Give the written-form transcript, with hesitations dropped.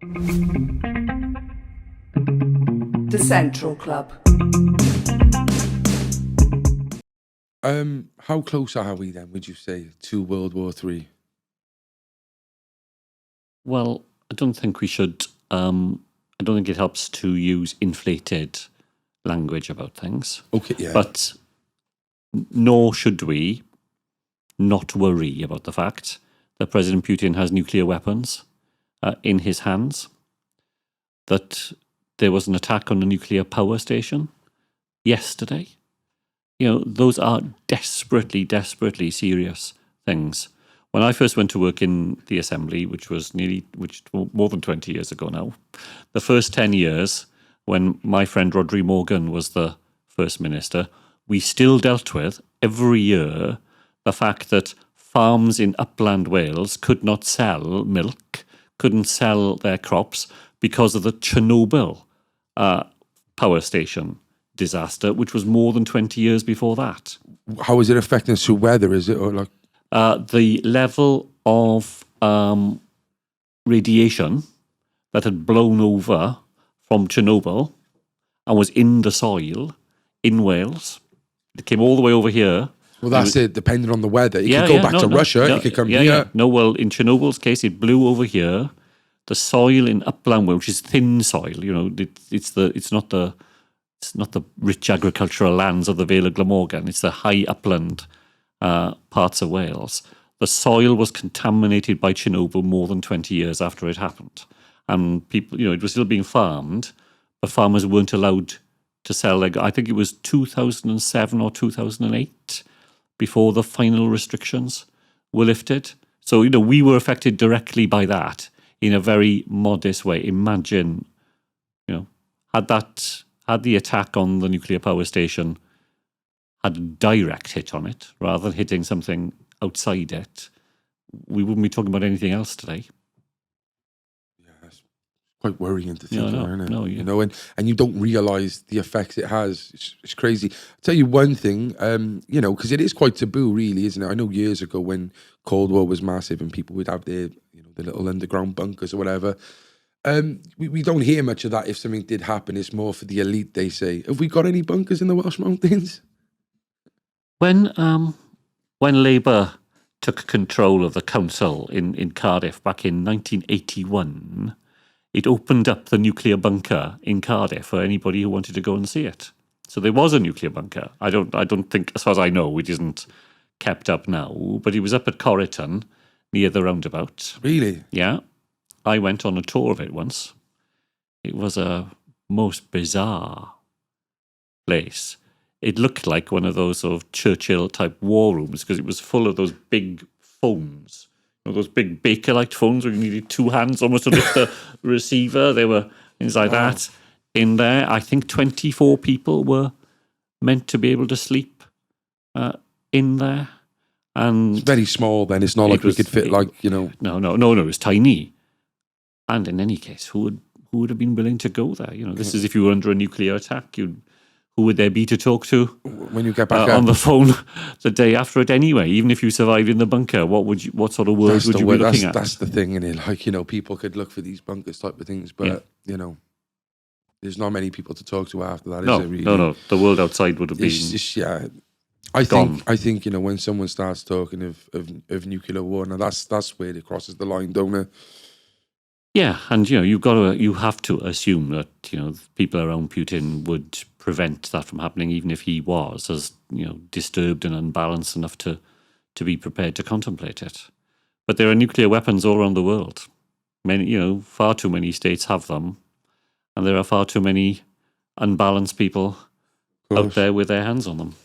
The Central Club. How close are we then, would you say, to World War III? Well, I don't think we should. I don't think it helps to use inflated language about things. Okay, yeah. But nor should we not worry about the fact that President Putin has nuclear weapons in his hands, that there was an attack on a nuclear power station yesterday. Those are desperately, desperately serious things. When I first went to work in the Assembly, which was more than 20 years ago now, the first 10 years, when my friend Rodri Morgan was the First Minister, we still dealt with, every year, the fact that farms in upland Wales could not sell milk, couldn't sell their crops because of the Chernobyl power station disaster, which was more than 20 years before that. How is it affecting us through weather? Is it or like the level of radiation that had blown over from Chernobyl and was in the soil in Wales? It came all the way over here. Well, that's it. Depending on the weather, it could go back to Russia. It could come here. Yeah. No, well, in Chernobyl's case, it blew over here. The soil in upland, which is thin soil, it's not the rich agricultural lands of the Vale of Glamorgan. It's the high upland parts of Wales. The soil was contaminated by Chernobyl more than 20 years after it happened, and people, it was still being farmed, but farmers weren't allowed to sell. I think it was 2007 or 2008 before the final restrictions were lifted. So we were affected directly by that in a very modest way. Imagine, had the attack on the nuclear power station had a direct hit on it, rather than hitting something outside it, we wouldn't be talking about anything else today. Yeah, it's quite worrying to think about, isn't it? No, yeah. And you don't realise the effects it has. It's crazy. I'll tell you one thing, because it is quite taboo, really, isn't it? I know years ago when Cold War was massive and people would have their, the little underground bunkers or whatever. We don't hear much of that. If something did happen, it's more for the elite, they say. Have we got any bunkers in the Welsh Mountains? When Labour took control of the council in Cardiff back in 1981, it opened up the nuclear bunker in Cardiff for anybody who wanted to go and see it. So there was a nuclear bunker. I don't think, as far as I know, it isn't kept up now, but it was up at Corriton near the roundabout. Really? Yeah. I went on a tour of it once. It was a most bizarre place. It looked like one of those sort of Churchill-type war rooms because it was full of those big phones. Those big Bakelite phones where you needed two hands almost to lift the receiver. There were things like that in there. I think 24 people were meant to be able to sleep in there. And it's very small then. It's not like we could fit No, it was tiny. And in any case, who would have been willing to go there? This is if you were under a nuclear attack. Who would there be to talk to when you get back on the phone the day after it anyway? Even if you survived in the bunker, what sort of world would you be looking at? That's the thing, innit? People could look for these bunkers type of things, but there's not many people to talk to after that. Is it really? No. The world outside would have been. I think when someone starts talking of nuclear war, now that's where it crosses the line, don't it? Yeah, and you have to assume that people around Putin would prevent that from happening, even if he was as disturbed and unbalanced enough to be prepared to contemplate it. But there are nuclear weapons all around the world. Many, far too many states have them, and there are far too many unbalanced people out there with their hands on them.